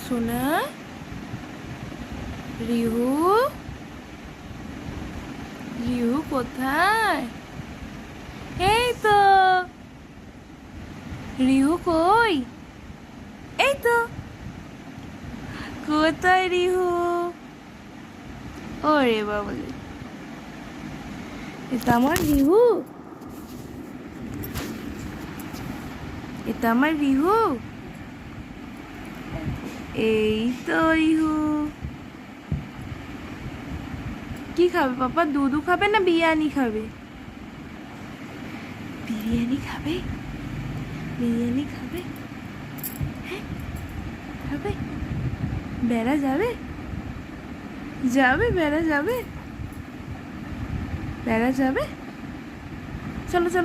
সোনা, রিহু, রিহু কোথায়? এই তো। রিহু কই? এই তো। কোথায় রিহু? ওরে বাবুলে, এটা আমার রিহু, এটা আমার রিহু। এই তো রিহু। কি খাবে পাপা? দুধু খাবে না বিরিয়ানি খাবে? বিরিয়ানি খাবে? বিরিয়ানি খাবে? হ্যাঁ খাবে। বেড়া যাবে? যাবে বেড়া যাবে? বেড়া যাবে? চলো চলো।